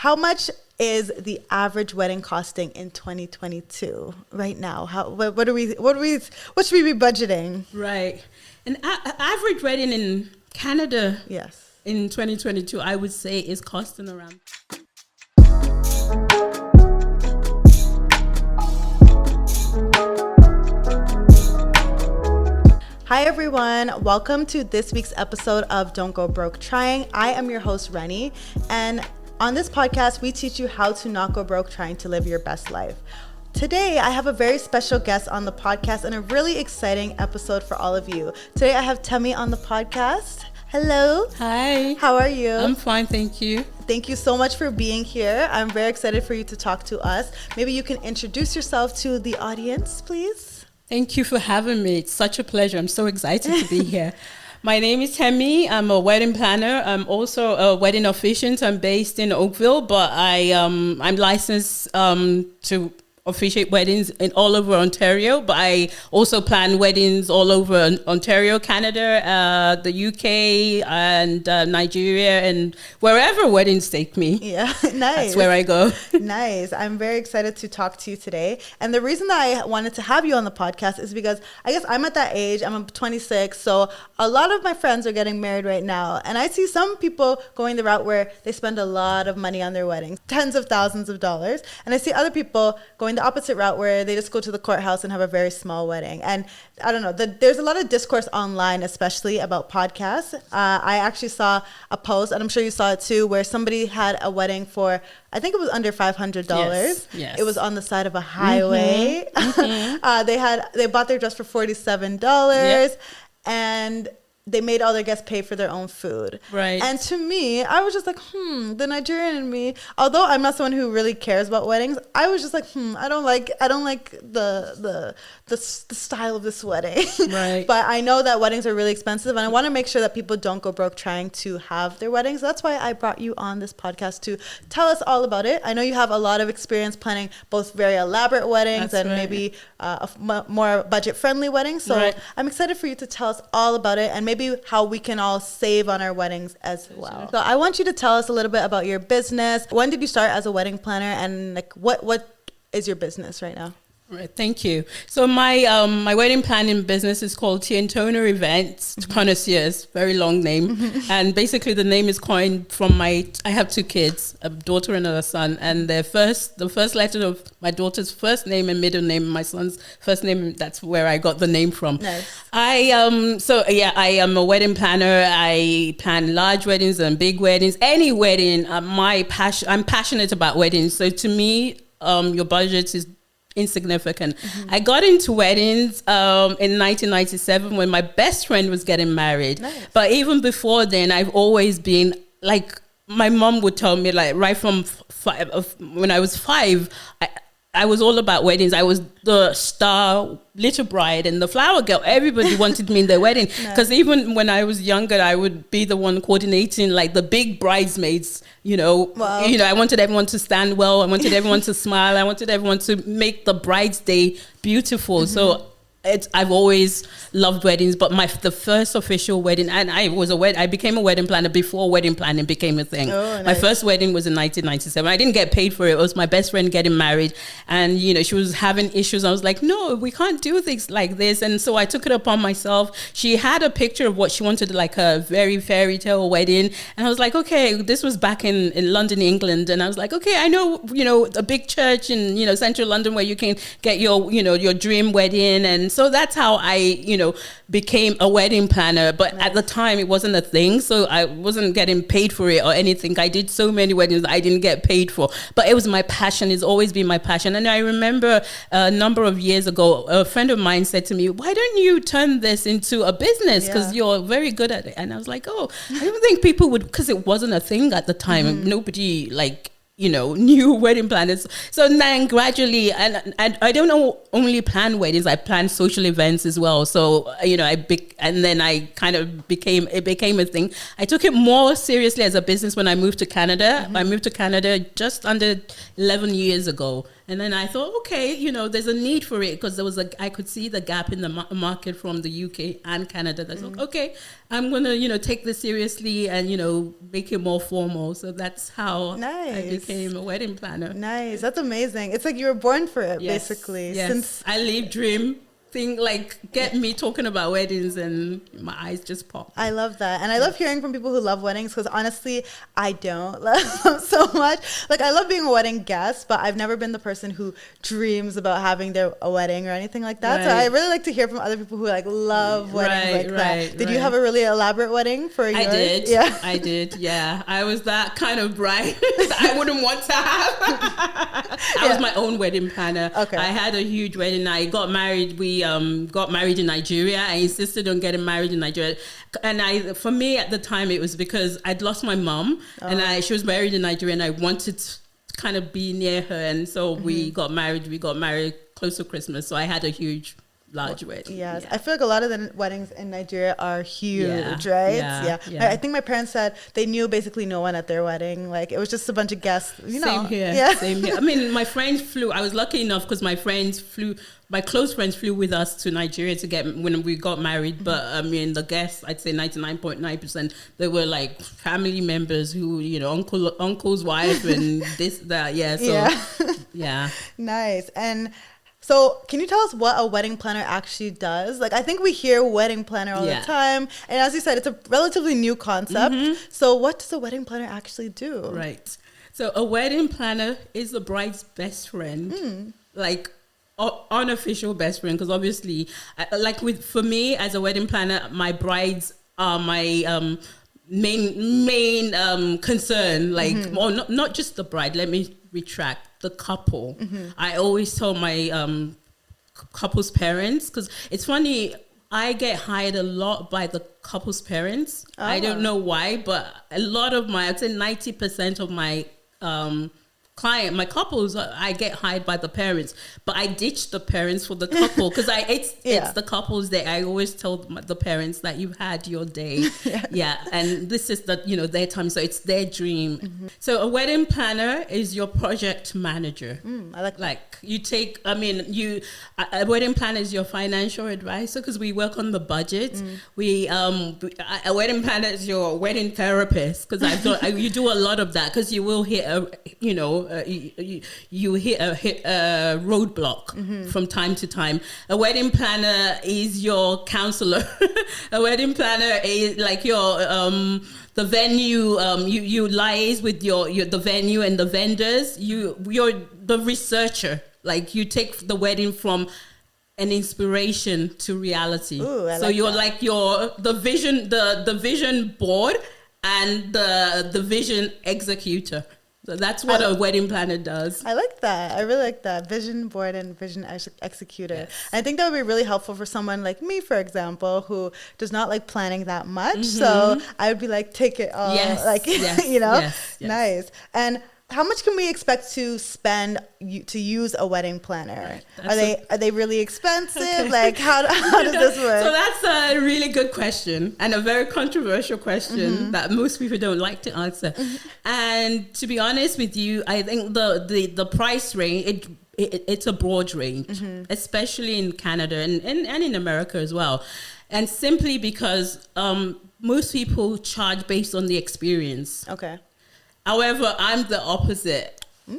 how much is the average wedding costing in 2022 right now? What should we be budgeting? Right. An average wedding in Canada, yes, in 2022, I would say is costing around. Hi everyone, welcome to this week's episode of Don't Go Broke Trying. I am your host Reni, and on this podcast we teach you how to not go broke trying to live your best life. Today I have a very special guest on the podcast and a really exciting episode for all of you. Today I have Temi on the podcast. Hello. Hi. How are you? I'm fine, thank you. Thank you so much for being here. I'm very excited for you to talk to us. Maybe you can introduce yourself to the audience, please. Thank you for having me. It's such a pleasure. I'm so excited to be here. My name is Temi. I'm a wedding planner. I'm also a wedding officiant. I'm based in Oakville, but I'm licensed to officiate weddings all over Ontario, but I also plan weddings all over Ontario, Canada, the UK, and Nigeria, and wherever weddings take me. Yeah, nice. That's where I go. Nice. I'm very excited to talk to you today. And the reason that I wanted to have you on the podcast is because I guess I'm at that age. I'm 26, so a lot of my friends are getting married right now, and I see some people going the route where they spend a lot of money on their weddings, tens of thousands of dollars, and I see other people going the opposite route where they just go to the courthouse and have a very small wedding. And I don't know, there's a lot of discourse online, especially about podcasts. I actually saw a post, and I'm sure you saw it too, where somebody had a wedding for, I think it was under $500. Yes. It was on the side of a highway. They bought their dress for $47, and they made all their guests pay for their own food. Right. And to me, I was just like, the Nigerian in me, although I'm not someone who really cares about weddings, I was just like, I don't like the style of this wedding. Right. But I know that weddings are really expensive, and I want to make sure that people don't go broke trying to have their weddings. That's why I brought you on this podcast to tell us all about it. I know you have a lot of experience planning both very elaborate weddings That's and right. maybe more budget-friendly weddings. So Right. I'm excited for you to tell us all about it, and maybe how we can all save on our weddings as well. Sure. So I want you to tell us a little bit about your business. When did you start as a wedding planner, and like what is your business right now? Right, thank you. So my my wedding planning business is called Toner Events Connoisseurs, very long name, and basically the name is coined from I have two kids, a daughter and a son, and the first letter of my daughter's first name and middle name, my son's first name. That's where I got the name from. Nice. I am a wedding planner. I plan large weddings and big weddings, any wedding. I'm passionate about weddings. So to me, your budget is insignificant. I got into weddings in 1997 when my best friend was getting married. Nice. But even before then, I've always been like, my mom would tell me, like, right from when I was 5, I was all about weddings. I was the star little bride and the flower girl. Everybody wanted me in their wedding, because even when I was younger, I would be the one coordinating like the big bridesmaids. Wow. I wanted everyone to stand well. I wanted everyone to smile. I wanted everyone to make the bride's day beautiful. So I've always loved weddings, but the first official wedding, and I became a wedding planner before wedding planning became a thing. Oh, nice. My first wedding was in 1997. I didn't get paid for it. It was my best friend getting married, and she was having issues. I was like, no, we can't do things like this, and so I took it upon myself. She had a picture of what she wanted, like a very fairy tale wedding, and I was like, okay, this was back in London, England, and I was like, okay, I know, a big church in central London where you can get your dream wedding. And so that's how I, became a wedding planner. But at the time, it wasn't a thing. So I wasn't getting paid for it or anything. I did so many weddings that I didn't get paid for. But it was my passion. It's always been my passion. And I remember a number of years ago, a friend of mine said to me, why don't you turn this into a business? Because you're very good at it. And I was like, oh, I don't think people would, because it wasn't a thing at the time. Nobody new wedding planners. So then gradually, and I don't only plan weddings, I plan social events as well. So, and then it became a thing. I took it more seriously as a business when I moved to Canada. I moved to Canada just under 11 years ago. And then I thought, okay, there's a need for it because I could see the gap in the market from the UK and Canada. I thought, okay, I'm going to, take this seriously and, make it more formal. So that's how I became a wedding planner. Nice. That's amazing. It's like you were born for it, basically. Yes. Since I live dream. Thing get me talking about weddings and my eyes just pop. I love that. And I love hearing from people who love weddings because honestly, I don't love them so much. Like I love being a wedding guest, but I've never been the person who dreams about having a wedding or anything like that. Right. So I really like to hear from other people who love weddings that. Did you have a really elaborate wedding for yours? I did. Yeah. I did. Yeah. I was that kind of bride I wouldn't want to have. I was my own wedding planner. Okay. I had a huge wedding. I got married. We got married in Nigeria. I insisted on getting married in Nigeria. And for me at the time, it was because I'd lost my mom and she was married in Nigeria and I wanted to kind of be near her. And so we got married. We got married close to Christmas. So I had a large wedding. Yes. I feel like a lot of the weddings in Nigeria are huge, right? Yeah. I think my parents said they knew basically no one at their wedding. Like it was just a bunch of guests, Same here. Yeah. Same here. I mean, my friends flew. I was lucky enough because my close friends flew with us to Nigeria when we got married. But I mean, the guests, I'd say 99.9%, they were like family members who, uncle's wife and this, that. Yeah. So, yeah. Nice. And so can you tell us what a wedding planner actually does? Like, I think we hear wedding planner all the time. And as you said, it's a relatively new concept. So what does a wedding planner actually do? Right. So a wedding planner is the bride's best friend. Like, unofficial best friend, because obviously for me as a wedding planner, my brides are my main concern, well, not just the bride, let me retract, the couple. I always tell my couple's parents, because it's funny, I get hired a lot by the couple's parents. I don't know why, but a lot of I'd say 90% of my my couples, I get hired by the parents, but I ditch the parents for the couple because it's the couples that I always tell the parents that you've had your day. And this is their time, so it's their dream. So a wedding planner is your project manager. I like you take, a wedding planner is your financial advisor because we work on the budget. A wedding planner is your wedding therapist because you do a lot of that because you will hit you hit a roadblock from time to time. A wedding planner is your counselor. A wedding planner is like your the venue. You liaise with the venue and the vendors. You're the researcher. Like you take the wedding from an inspiration to reality. So you're like the vision board and the vision executor. So that's what a wedding planner does. I like that. I really like that. Vision board and vision executor. Yes. I think that would be really helpful for someone like me, for example, who does not like planning that much. So I would be like, take it all. Yes. Nice. And how much can we expect to spend to use a wedding planner? Are they really expensive? Okay. Like how does this work? So that's a really good question and a very controversial question that most people don't like to answer. And to be honest with you, I think the price range it's a broad range, especially in Canada and in America as well. And simply because most people charge based on the experience. Okay. However, I'm the opposite.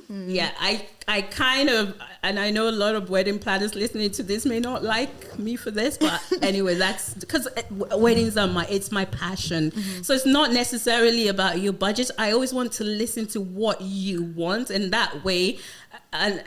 Yeah, I kind of, and I know a lot of wedding planners listening to this may not like me for this, but anyway, that's because weddings are my passion. So it's not necessarily about your budget. I always want to listen to what you want, and that way, and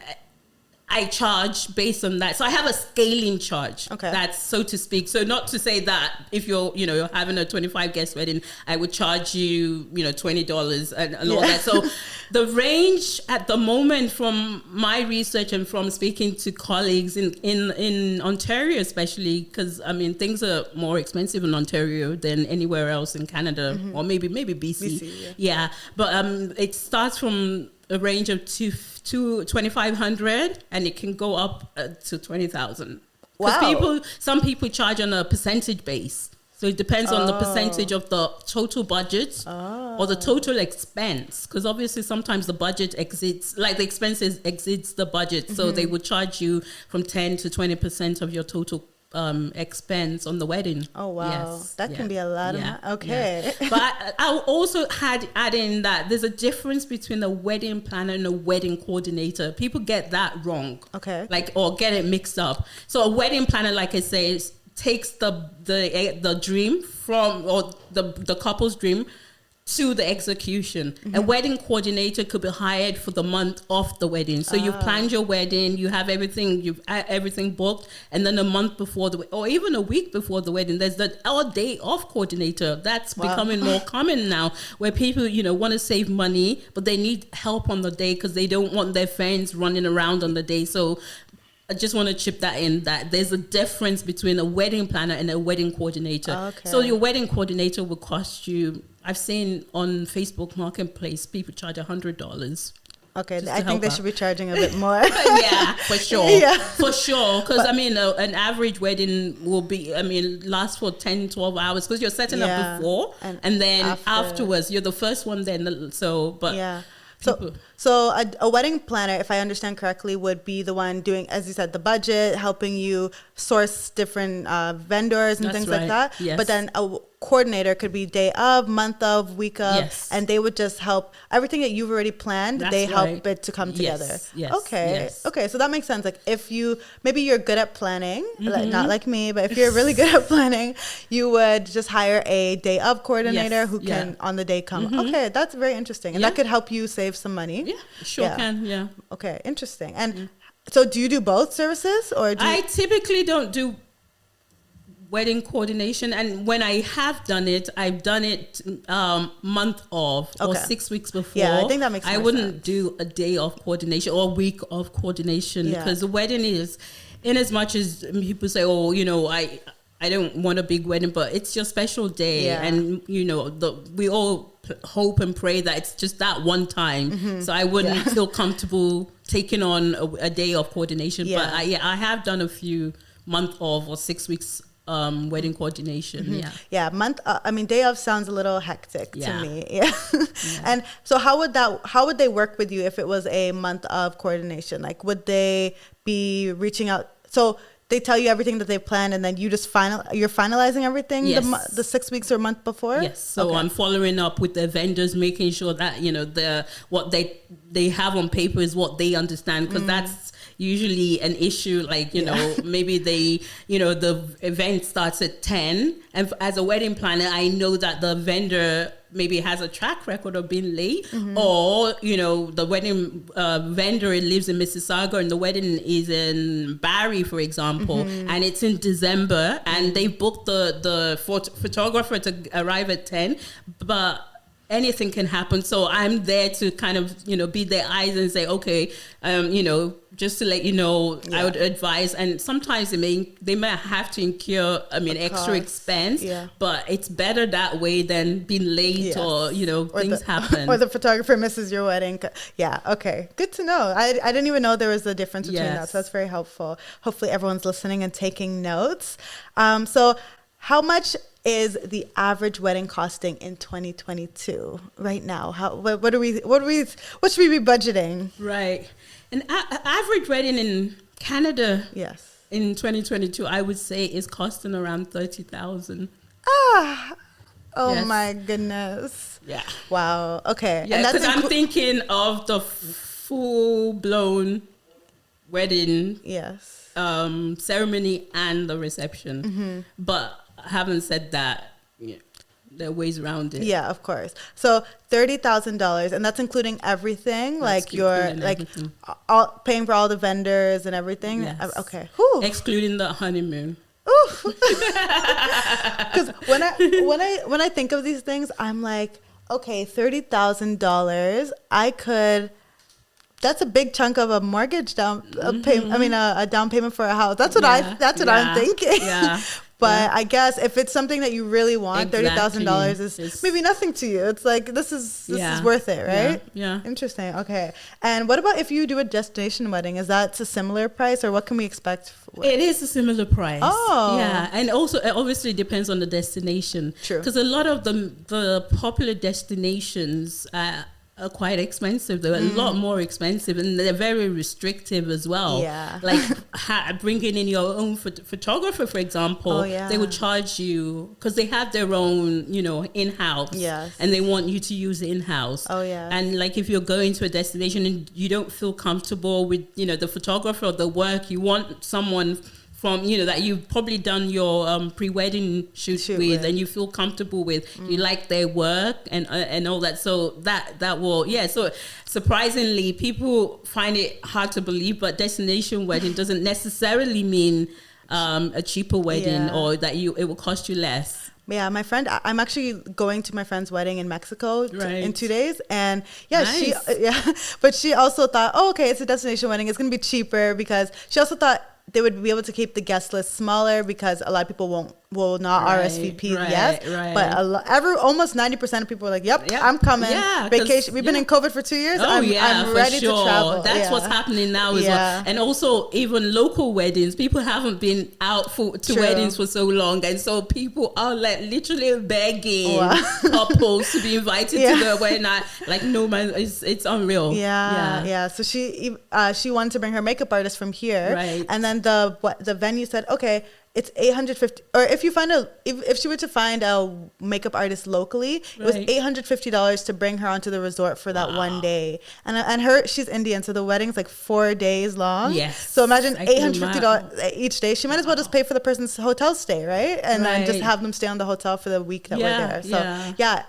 I charge based on that. So I have a scaling charge. Okay. That's so to speak. So not to say that if you're having a 25 guest wedding, I would charge you, $20 and all that. So the range at the moment from my research and from speaking to colleagues in Ontario, especially, because things are more expensive in Ontario than anywhere else in Canada or maybe BC. Yeah. But it starts from a range of $2,500 and it can go up to $20,000. Wow. Some people charge on a percentage base. So it depends on the percentage of the total budget or the total expense. Because obviously sometimes the budget exceeds, like the expenses exceeds the budget. So they would charge you from 10 to 20% of your total expense on the wedding. Oh, wow. That can be a lot of money. Okay. Yeah. But I'll also add in that there's a difference between a wedding planner and a wedding coordinator. People get that wrong. Okay. Or get it mixed up. So a wedding planner, like I say, takes the dream from, or the couple's dream to the execution. A wedding coordinator could be hired for the month of the wedding. So you've planned your wedding, you have everything booked, and then a month before or even a week before the wedding, there's the day off coordinator. That's becoming more common now, where people, want to save money, but they need help on the day because they don't want their friends running around on the day. So I just want to chip that in, that there's a difference between a wedding planner and a wedding coordinator. Okay. So your wedding coordinator will cost you, I've seen on Facebook Marketplace, people charge $100. Okay, I think they should be charging a bit more. Yeah, for sure. Yeah. For sure. Because, an average wedding will be, last for 10, 12 hours because you're setting up before and then afterwards, you're the first one then. Yeah. So a wedding planner, if I understand correctly, would be the one doing, as you said, the budget, helping you source different vendors and things like that. Yes. But then a coordinator could be day of, month of, week of, and they would just help everything that you've already planned. They help it to come together. Yes. Okay. Okay. So that makes sense. Like if maybe you're good at planning, not like me, but if you're really good at planning, you would just hire a day of coordinator who can on the day come. Okay. That's very interesting. And that could help you save some money. Yeah, sure can. Yeah. Okay. Interesting. And so do you do both services or I typically don't do wedding coordination, and when I have done it, I've done it month of or 6 weeks before. Yeah, I think that makes sense. I wouldn't do a day of coordination or a week of coordination because the wedding is, in as much as people say, I don't want a big wedding, but it's your special day, and we all hope and pray that it's just that one time. So I wouldn't feel comfortable taking on a day of coordination. But I have done a few month of or 6 weeks wedding coordination. Month day of sounds a little hectic to me. And so how would they work with you if it was a month of coordination? Like would they be reaching out? So they tell you everything that they planned, and then you just you're finalizing everything the 6 weeks or month before. Yes. So I'm following up with the vendors, making sure that what they have on paper is what they understand, because that's usually an issue. Like maybe the event starts at 10, and as a wedding planner, I know that the vendor maybe has a track record of being late, or the wedding vendor lives in Mississauga and the wedding is in Barrie, for example, and it's in December, and they booked the photographer to arrive at 10, but anything can happen. So I'm there to kind of be their eyes and say, okay, just to let you know, I would advise. And sometimes they may have to incur extra expense, but it's better that way than being late or things happen, or the photographer misses your wedding. Okay, good to know. I didn't even know there was a difference between that, so that's very helpful. Hopefully everyone's listening and taking notes. So how much is the average wedding costing in 2022 right now? What should we be budgeting? Right. An average wedding in Canada in 2022, I would say, is costing around $30,000. My goodness. Yeah. Wow. Okay. Yeah, because I'm thinking of the full-blown wedding ceremony and the reception. But having said that, there are ways around it. Yeah, of course. So $30,000, and that's including everying, like everything. All paying for all the vendors and everything. Yes. Okay. Excluding the honeymoon. Because when I think of these things, I'm like, okay, $30,000. That's a big chunk of a mortgage down payment. A down payment for a house. That's what I'm thinking. Yeah. But I guess if it's something that you really want, $30,000 is maybe nothing to you. It's like, this is worth it, right? Yeah. Interesting. Okay. And what about if you do a destination wedding? Is that a similar price, or what can we expect? It is a similar price. Oh. Yeah. And also, it obviously depends on the destination. True. Because a lot of the popular destinations are quite expensive. They're a lot more expensive, and they're very restrictive as well. Yeah. Like bringing in your own photographer, for example. They would charge you because they have their own, in-house. Yes. And they want you to use in-house. Oh, yeah. And like if you're going to a destination and you don't feel comfortable with, the photographer or the work, you want someone from, that you've probably done your pre-wedding shoot with, and you feel comfortable with, you like their work and all that. So that will, so surprisingly, people find it hard to believe, but destination wedding doesn't necessarily mean a cheaper wedding or that it will cost you less. Yeah, my friend, I'm actually going to my friend's wedding in Mexico in 2 days. And but she also thought, okay, it's a destination wedding. It's going to be cheaper, because she also thought they would be able to keep the guest list smaller because a lot of people will not RSVP but almost 90% of people are like, yep. I'm coming. Vacation. We've been in COVID for 2 years. I'm ready to travel. That's what's happening now as well. And also even local weddings, people haven't been out to weddings for so long, and so people are like literally begging couples to be invited to their wedding. Like, no man, it's unreal. So she wanted to bring her makeup artist from here, and then the venue said, okay, it's $850, or if she were to find a makeup artist locally, it was $850 to bring her onto the resort for that one day. And she's Indian, so the wedding's like 4 days long. Yes. So imagine $850 each day. She might as well just pay for the person's hotel stay, right? And then just have them stay on the hotel for the week that we're there. So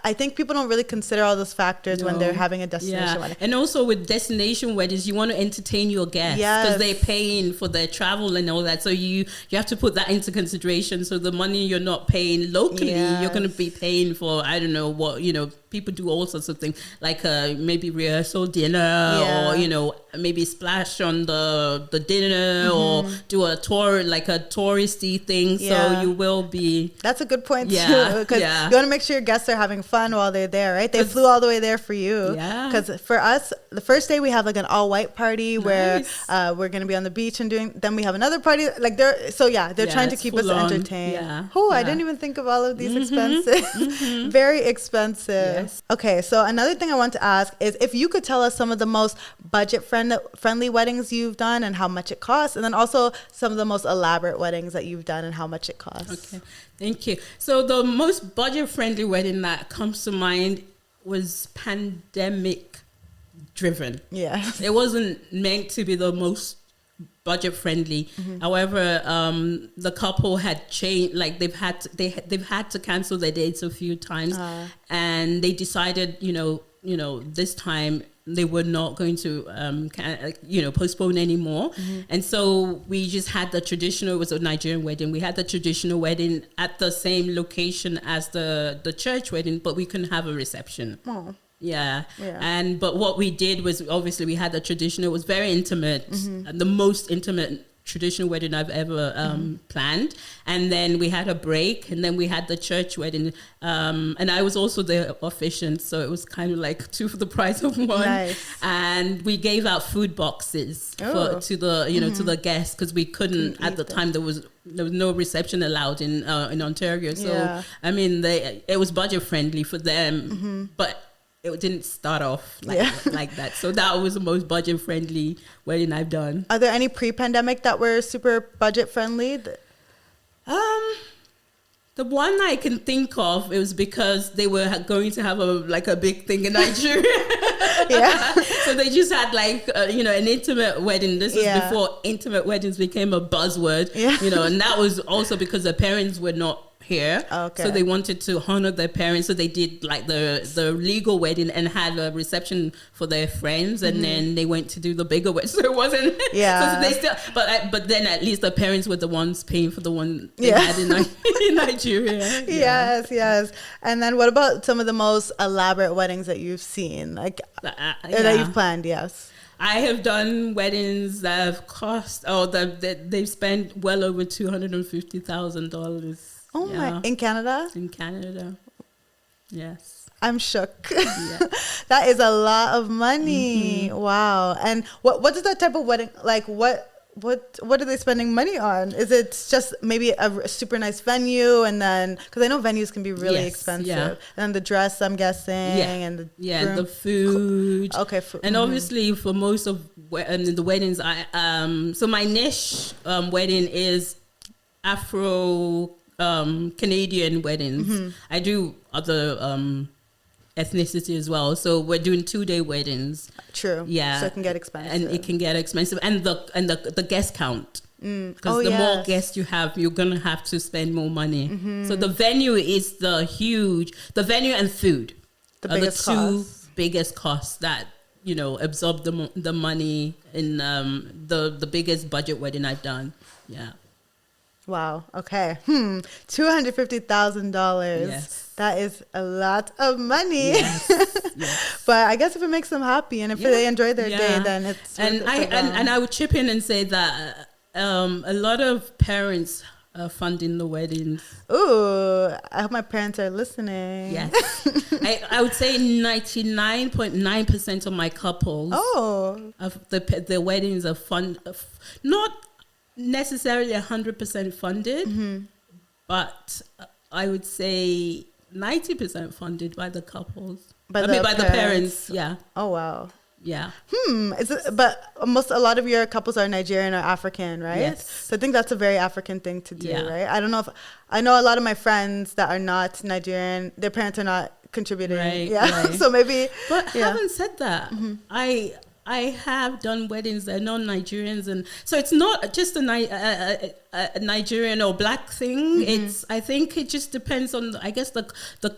I think people don't really consider all those factors when they're having a destination wedding. And also with destination weddings, you want to entertain your guests because they're paying for their travel and all that. So you have to put that into consideration. So the money you're not paying locally, you're going to be paying for, I don't know what, people do all sorts of things, like maybe rehearsal dinner, or maybe splash on the dinner, or do a tour, like a touristy thing. So you will be, that's a good point too, because you want to make sure your guests are having fun while they're there, right? They flew all the way there for you, because for us, the first day we have like an all-white party where we're going to be on the beach and then we have another party, like they're trying to keep us entertained. I didn't even think of all of these expenses. Very expensive. Okay, so another thing I want to ask is if you could tell us some of the most budget-friendly weddings you've done and how much it costs, and then also some of the most elaborate weddings that you've done and how much it costs. Okay, thank you. So the most budget-friendly wedding that comes to mind was pandemic-driven. Yeah. It wasn't meant to be the most budget friendly. However, the couple had changed, like they've had to cancel their dates a few times, and they decided, this time they were not going to, postpone anymore. And so we just had the traditional, it was a Nigerian wedding. We had the traditional wedding at the same location as the church wedding, but we couldn't have a reception. But what we did was, obviously we had the traditional, it was very intimate, the most intimate traditional wedding I've ever planned. And then we had a break, and then we had the church wedding, and I was also the officiant, so it was kind of like two for the price of one. Nice. And we gave out food boxes to the guests, because we couldn't at the time, there was no reception allowed in Ontario. So I mean, it was budget friendly for them, but it didn't start off like that. So that was the most budget friendly wedding I've done. Are there any pre-pandemic that were super budget friendly? The one I can think of, it was because they were going to have a big thing in Nigeria. So they just had an intimate wedding. This was before intimate weddings became a buzzword. And that was also because the parents were not here. So they wanted to honor their parents, so they did like the legal wedding and had a reception for their friends, and then they went to do the bigger wedding. So it wasn't so they still, but then at least the parents were the ones paying for the one they had in Nigeria. Yes. And then what about some of the most elaborate weddings that you've seen, like that you've planned? I have done weddings that have cost, that they've spent well over $250,000. Oh my! In Canada? In Canada, yes. I'm shook. Yeah. That is a lot of money. Wow. And what is that type of wedding like? What are they spending money on? Is it just maybe a super nice venue, and then because I know venues can be really expensive, and then the dress, I'm guessing, and the the food. Okay, and obviously for most of the weddings, so my niche wedding is Afro Canadian weddings. I do other ethnicity as well, so we're doing 2-day weddings. True. Yeah, so it can get expensive, and it can get expensive, and the guest count, because the more guests you have, you're gonna have to spend more money. So the venue is the venue and food are the two biggest costs that absorb the money in the biggest budget wedding I've done. Yeah. Wow. Okay. $250,000. Yes. That is a lot of money. Yes. Yes. But I guess if it makes them happy and if they enjoy their day, then it's and I would chip in and say that a lot of parents are funding the weddings. Ooh, I hope my parents are listening. Yes. I would say 99.9% of my couples of the weddings are not necessarily 100% funded, but I would say 90% funded by the couples. By the parents. Yeah. Oh wow. Yeah. But a lot of your couples are Nigerian or African, right? Yes. So I think that's a very African thing to do, right? I don't know I know a lot of my friends that are not Nigerian, their parents are not contributing. Right. Yeah. Right. So maybe. But having said that, I have done weddings that are non-Nigerians, and so it's not just a Nigerian or black thing. I think it just depends on, I guess, the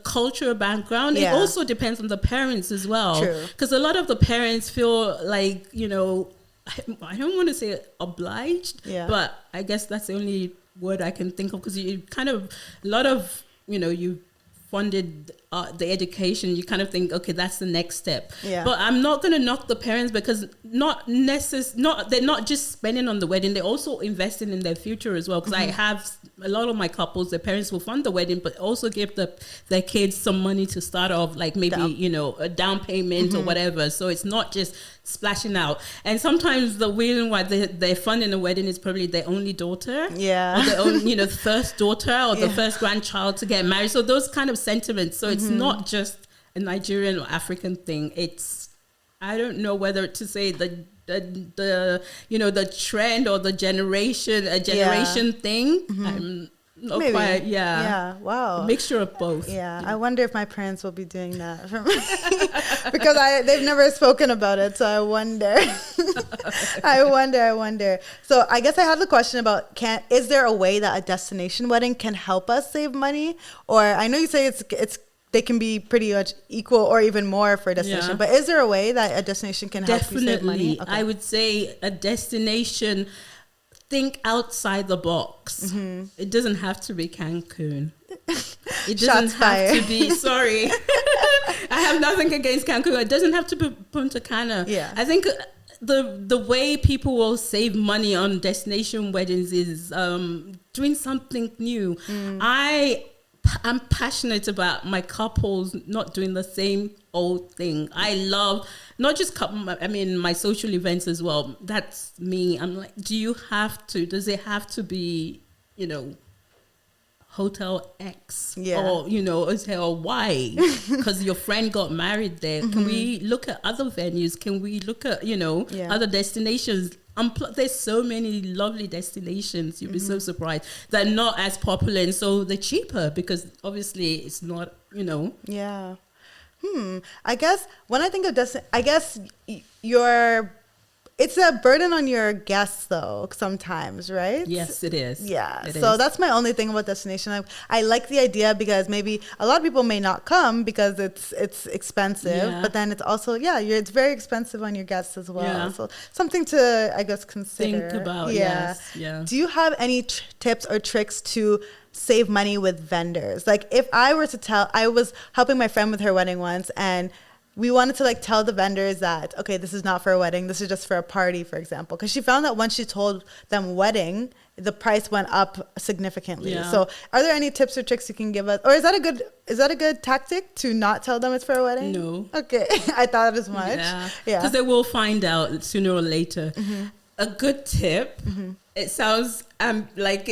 cultural background. It also depends on the parents as well. True. Because a lot of the parents feel like, I don't want to say obliged, but I guess that's the only word I can think of, because you kind of, a lot of, you funded the education, you kind of think, okay, that's the next step. Yeah. But I'm not going to knock the parents, because they're not just spending on the wedding, they're also investing in their future as well. Because I have a lot of my couples, their parents will fund the wedding, but also give their kids some money to start off, like maybe, a down payment or whatever. So it's not just splashing out. And sometimes the reason why they're funding a wedding is probably their only daughter. Yeah. Or their own, first daughter or the first grandchild to get married. So those kind of sentiments. So it's not just a Nigerian or African thing. It's, I don't know whether to say the trend or the generation thing. I'm not quite, yeah, wow, a mixture of both. Yeah, I wonder if my parents will be doing that for me because they've never spoken about it. So I wonder. I wonder. So I guess I have the question about, is there a way that a destination wedding can help us save money? Or I know you say it's they can be pretty much equal or even more for a destination. But is there a way that a destination can help you save money? Okay. I would say a destination, think outside the box. It doesn't have to be Cancun. It doesn't have to be, sorry. I have nothing against Cancun. It doesn't have to be Punta Cana. Yeah. I think the way people will save money on destination weddings is doing something new. I'm passionate about my couples not doing the same old thing. I love not just my social events as well. That's me. I'm like, does it have to be, Hotel X or, Hotel Y because your friend got married there? Can we look at other venues? Can we look at, other destinations? There's so many lovely destinations. You'll be so surprised. They're not as popular, and so they're cheaper because obviously it's not, Yeah. I guess when I think of it's a burden on your guests though sometimes, right? Yes, it is. Yeah. That's my only thing about destination. I like the idea because maybe a lot of people may not come because it's expensive, but then it's also, it's very expensive on your guests as well. Yeah. So something to, I guess, consider. Think about, yes. Yeah. Do you have any tips or tricks to save money with vendors? Like if I were to I was helping my friend with her wedding once, and we wanted to like tell the vendors that, okay, this is not for a wedding. This is just for a party, for example. Because she found that once she told them wedding, the price went up significantly. Yeah. So are there any tips or tricks you can give us? Or is that a good tactic to not tell them it's for a wedding? No. Okay. I thought as much. Yeah. Yeah. Because they will find out sooner or later. A good tip, it sounds like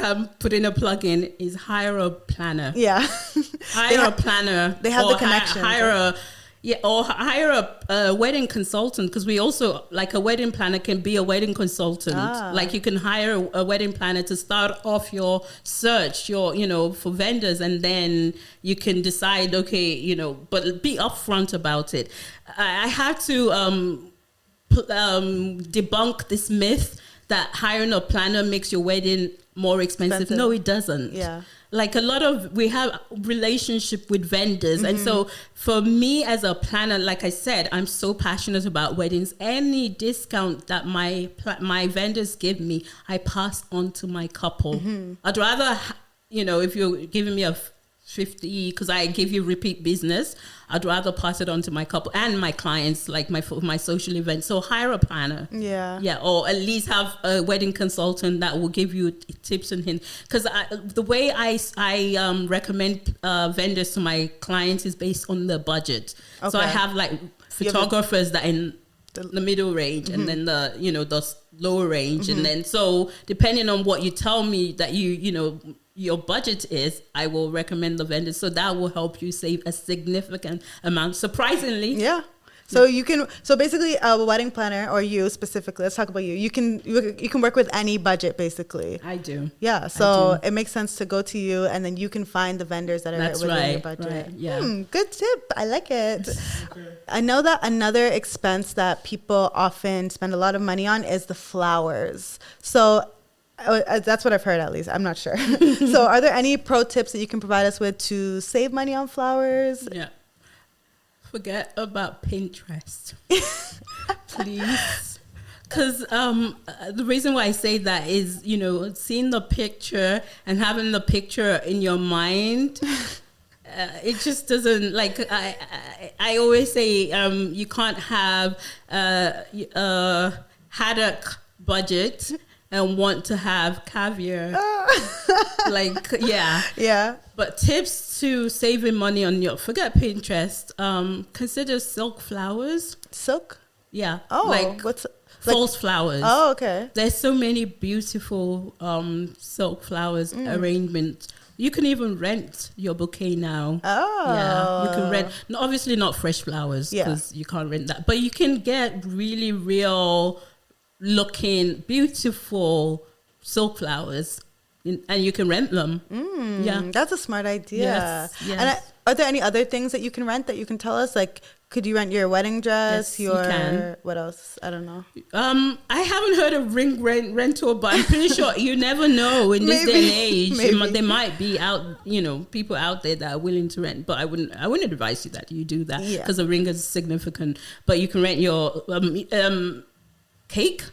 I'm putting a plug in, is hire a planner. Yeah. Hire a planner. They have the connection. Hire a wedding consultant, because we also, like, a wedding planner can be a wedding consultant. Like, you can hire a wedding planner to start off your search, for vendors, and then you can decide, okay, but be upfront about it. I had to debunk this myth that hiring a planner makes your wedding more expensive. No, it doesn't. Yeah. Like, we have relationship with vendors. And so for me as a planner, like I said, I'm so passionate about weddings. Any discount that my vendors give me, I pass on to my couple. I'd rather, if you're giving me a 50, because I give you repeat business, I'd rather pass it on to my couple and my clients, like my social events. So hire a planner. Yeah, or at least have a wedding consultant that will give you tips and hints. Because the way I recommend vendors to my clients is based on the budget. Okay. So I have like photographers that in the middle range, and then the lower range, and then so depending on what you tell me that your budget is, I will recommend the vendors. So that will help you save a significant amount, surprisingly. Yeah. So so basically a wedding planner, or you specifically, let's talk about you. You can work with any budget, basically. I do. Yeah. So it makes sense to go to you, and then you can find the vendors that are within your budget. Right, yeah. Good tip. I like it. Okay. I know that another expense that people often spend a lot of money on is the flowers. So that's what I've heard, at least. I'm not sure. So are there any pro tips that you can provide us with to save money on flowers? Yeah. Forget about Pinterest, please. Because the reason why I say that is, seeing the picture and having the picture in your mind, it just doesn't, like, I always say you can't have a haddock budget and want to have caviar. Yeah. But tips to saving money on forget Pinterest. Consider silk flowers. Silk? Yeah. Oh, like false flowers. Oh, okay. There's so many beautiful silk flowers arrangements. You can even rent your bouquet now. Oh. Yeah. You can rent, obviously not fresh flowers, because you can't rent that. But you can get really real looking beautiful silk flowers, and you can rent them. That's a smart idea. Yes. And are there any other things that you can rent that you can tell us? Like, could you rent your wedding dress? Yes, you can. What else? I don't know. I haven't heard of ring rental, but I'm pretty sure you never know in this day and age. There might be people out there that are willing to rent, but I wouldn't advise you that you do that, because a ring is significant. But you can rent your cake.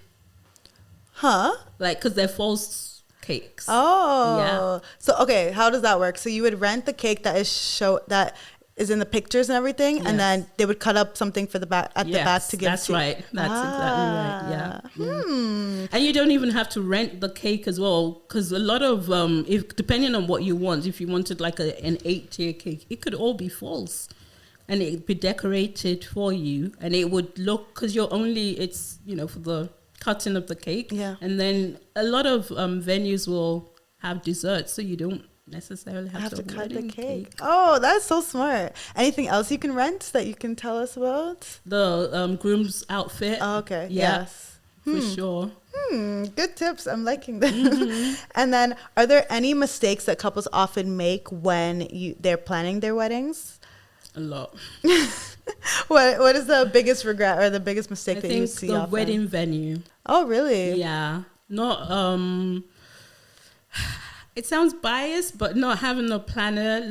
Huh? Like, because they're false cakes. Oh. Yeah. So, okay, how does that work? So you would rent the cake that is in the pictures and everything, and then they would cut up something for the back the back to give. That's right. That's exactly right. Yeah. And you don't even have to rent the cake as well, because a lot of depending on what you want, if you wanted like an 8-tier cake, it could all be false. And it'd be decorated for you, and it would look, because it's for the cutting of the cake. Yeah. And then a lot of venues will have desserts, so you don't necessarily have to cut the cake. Oh, that's so smart. Anything else you can rent that you can tell us about? The groom's outfit. Oh, okay. Yeah, yes. For sure. Good tips. I'm liking them. And then, are there any mistakes that couples often make when they're planning their weddings? A lot. What is the biggest regret or the biggest mistake that you see often? I think the wedding venue. Oh, really? Yeah. Not it sounds biased, but not having a planner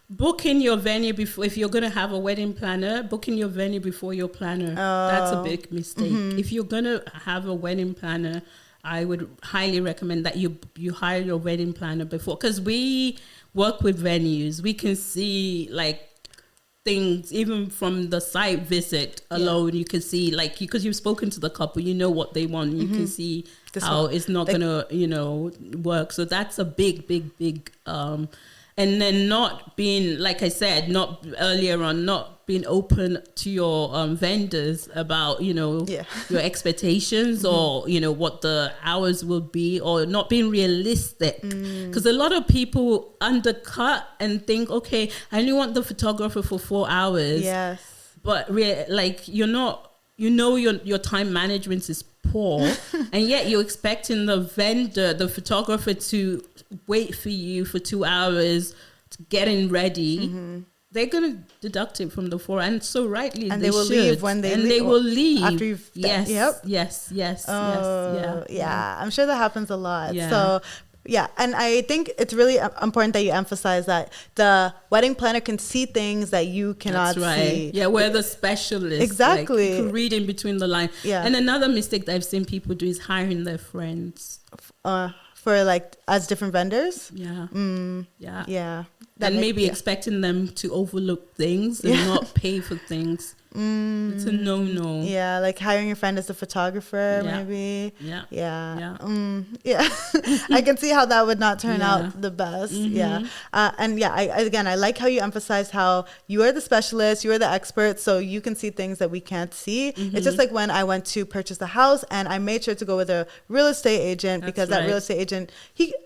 booking your venue before, if you're going to have a wedding planner, booking your venue before your planner. That's a big mistake. If you're going to have a wedding planner, I would highly recommend that you hire your wedding planner before, because we work with venues. We can see like things even from the site visit alone. You can see like, because you've spoken to the couple, you know what they want. You can see how it's not gonna work. So that's a big and then not being, like I said, not earlier on, not being open to your vendors about, your expectations or, what the hours will be, or not being realistic. Because a lot of people undercut and think, okay, I only want the photographer for 4 hours. Yes. But you're not, your time management is poor, and yet you're expecting the photographer to wait for you for 2 hours to getting ready. They're gonna deduct it from the 4, and so rightly, and they will leave when they leave. They will leave after you've yes. Yeah, I'm sure that happens a lot. Yeah. So yeah, and I think it's really important that you emphasize that the wedding planner can see things that you cannot see. Yeah, we're the specialists. Exactly. Like, reading between the lines. Yeah. And another mistake that I've seen people do is hiring their friends. For like as different vendors. Yeah. Yeah. And maybe expecting them to overlook things and not pay for things. It's a no-no. Yeah, like hiring your friend as a photographer, maybe. Yeah. I can see how that would not turn out the best. I like how you emphasize how you are the specialist, you are the expert, so you can see things that we can't see. It's just like when I went to purchase a house, and I made sure to go with a real estate agent, because that real estate agent,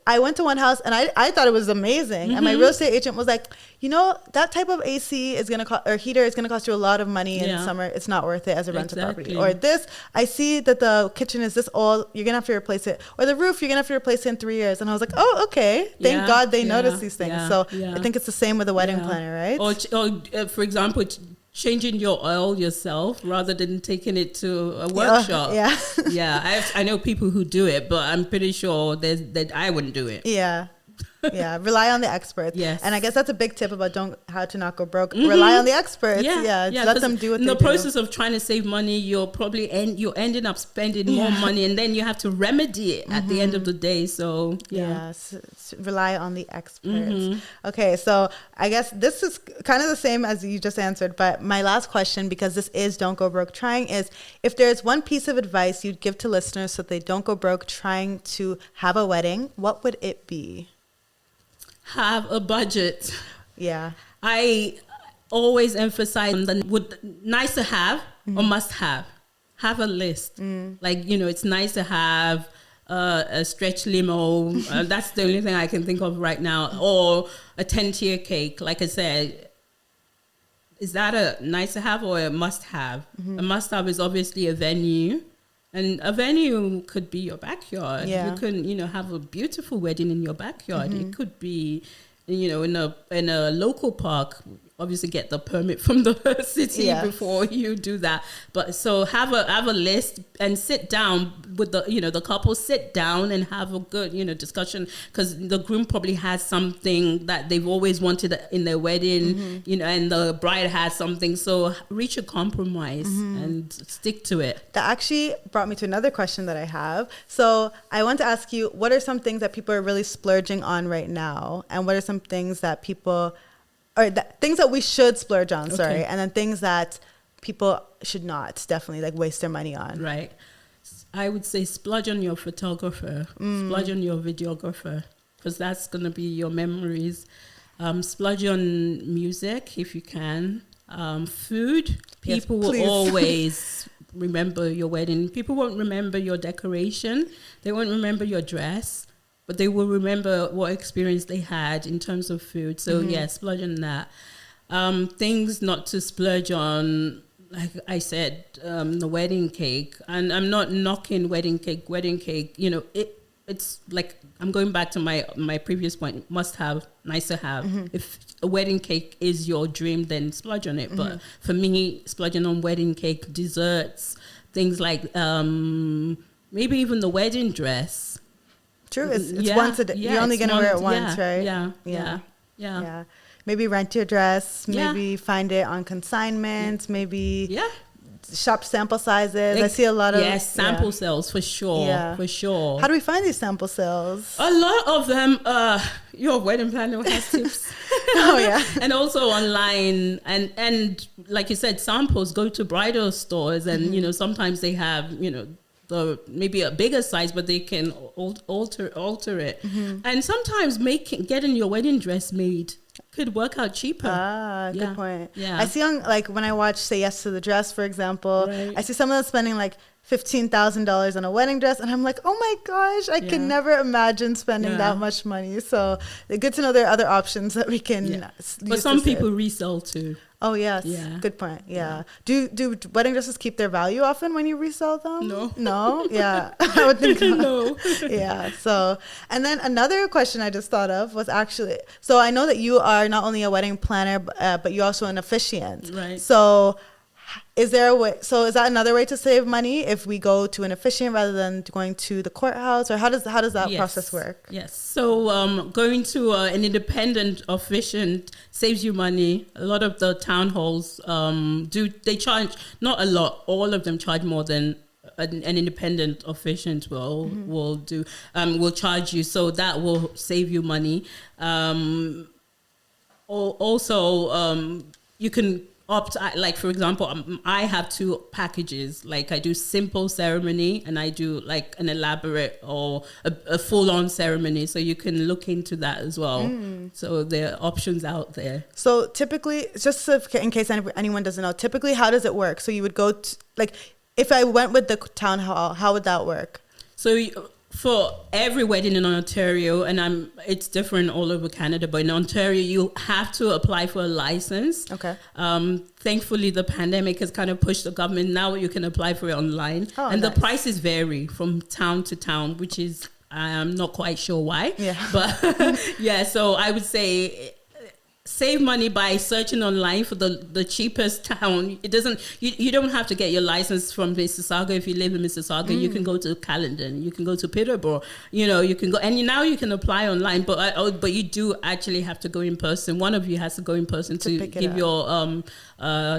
I went to one house and I thought it was amazing, and my real estate agent was like, that type of AC is gonna cost, or heater is gonna cost you a lot of money in the summer. It's not worth it as a rental property. Or this, I see that the kitchen is this old, you're gonna have to replace it. Or the roof, you're gonna have to replace it in 3 years. And I was like, oh, okay. Thank God they notice these things. So I think it's the same with a wedding planner, right? Or for example, changing your oil yourself rather than taking it to a workshop. I know people who do it, but I'm pretty sure that I wouldn't do it. Rely on the experts. Yes. And I guess that's a big tip about how to not go broke. Rely on the experts. Let them do what they do. In the process of trying to save money, you're ending up spending more money, and then you have to remedy it at the end of the day. So rely on the experts. Okay, so I guess this is kind of the same as you just answered, but my last question, because this is Don't Go Broke Trying, is if there's one piece of advice you'd give to listeners so they don't go broke trying to have a wedding, what would it be? Have a budget. Yeah. I always emphasize nice to have or must have. Have a list. Like, it's nice to have a stretch limo. That's the only thing I can think of right now. Or a 10-tier cake. Like I said, is that a nice to have or a must have? A must have is obviously a venue. And a venue could be your backyard. You can, have a beautiful wedding in your backyard. It could be, in a local park. Obviously, get the permit from the city before you do that. But so have a list and sit down with the couple. Sit down and have a good discussion, because the groom probably has something that they've always wanted in their wedding, and the bride has something. So reach a compromise and stick to it. That actually brought me to another question that I have. So I want to ask you, what are some things that people are really splurging on right now, and what are some things that people things that we should splurge on, and then things that people should not definitely waste their money on. Right. I would say splurge on your photographer, splurge on your videographer, because that's going to be your memories. Splurge on music if you can. Food. People will always remember your wedding. People won't remember your decoration. They won't remember your dress. But they will remember what experience they had in terms of food. So, splurge on that. Things not to splurge on, like I said, the wedding cake. And I'm not knocking wedding cake. Wedding cake, it's like, I'm going back to my previous point, must have, nice to have. If a wedding cake is your dream, then splurge on it. But for me, splurging on wedding cake, desserts, things like maybe even the wedding dress. True, it's once a day. You're only going to wear it once, right? Yeah. Maybe rent your dress. Maybe find it on consignment. Maybe shop sample sizes. I see a lot of sample sales for sure. Yeah. For sure. How do we find these sample sales? A lot of them, your wedding planner has tips. Oh yeah. And also online, and like you said, samples. Go to bridal stores, and you know, sometimes they have, you know, maybe a bigger size, but they can alter it. And sometimes getting your wedding dress made could work out cheaper. Good point. Yeah. I see on, like, when I watch Say Yes to the Dress, for example, Right. I see some of them spending like $15,000 on a wedding dress, and I'm like, oh my gosh, I can never imagine spending that much money. So good to know there are other options that we can use. But some people resell too. Oh yes, good point. Yeah. Do wedding dresses keep their value often when you resell them? No. Yeah, I would think not. No. Yeah. So, and then another question I just thought of was actually, so I know that you are not only a wedding planner, but you're also an officiant. Right. So, is there a way? So, is that another way to save money if we go to an officiant rather than going to the courthouse, or how does that process work? Yes. So going to an independent officiant saves you money. A lot of the town halls they charge, not a lot, all of them charge more than an independent officiant will charge you. So that will save you money. Also, you can opt, like, for example, I have two packages. Like, I do simple ceremony, and I do like an elaborate or a full-on ceremony. So you can look into that as well. So there are options out there. So typically, just in case anyone doesn't know, typically how does it work? So you would go to, like, if I went with the town hall, how would that work? So for every wedding in Ontario, and it's different all over Canada, but in Ontario, you have to apply for a license. Okay. Thankfully, the pandemic has kind of pushed the government. Now you can apply for it online. Oh, and nice. The prices vary from town to town, which is, I'm not quite sure why. Yeah. But yeah, so I would say save money by searching online for the cheapest town. It doesn't, you don't have to get your license from Mississauga. If you live in Mississauga, you can go to Caledon, you can go to Peterborough, you can go, and now you can apply online, but you do actually have to go in person. One of you has to go in person to give your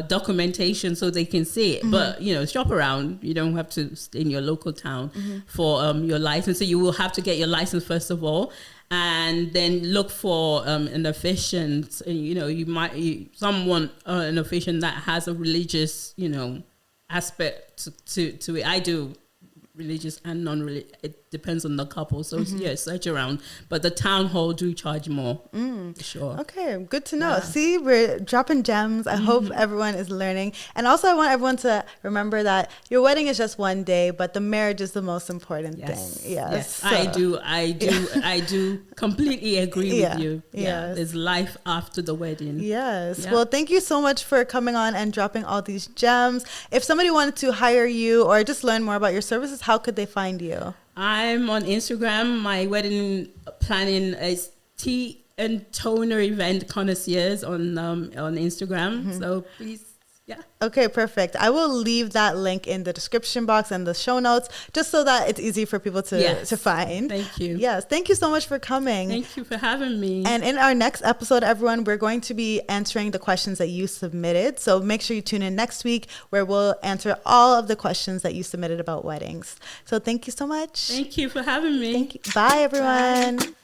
documentation so they can see it. But shop around. You don't have to stay in your local town for your license. So you will have to get your license first of all, and then look for an officiant. Someone an officiant that has a religious aspect to it. I do religious and non-religious. It depends on the couple. So search around. But the town hall do charge more. For sure. Okay, good to know. Yeah. See, we're dropping gems. I hope everyone is learning. And also I want everyone to remember that your wedding is just one day, but the marriage is the most important thing. Yes. So, I do completely agree with you. Yeah. There's life after the wedding. Yes. Yeah. Well, thank you so much for coming on and dropping all these gems. If somebody wanted to hire you or just learn more about your services, how could they find you? I'm on Instagram. My wedding planning is Tea and Toner Event Connoisseurs on Instagram. So please, Okay, perfect. I will leave that link in the description box and the show notes, just so that it's easy for people to find. Thank you. Yes, thank you so much for coming. Thank you for having me. And in our next episode, everyone, we're going to be answering the questions that you submitted. So make sure you tune in next week, where we'll answer all of the questions that you submitted about weddings. So thank you so much. Thank you for having me. Thank you. Bye, everyone. Bye.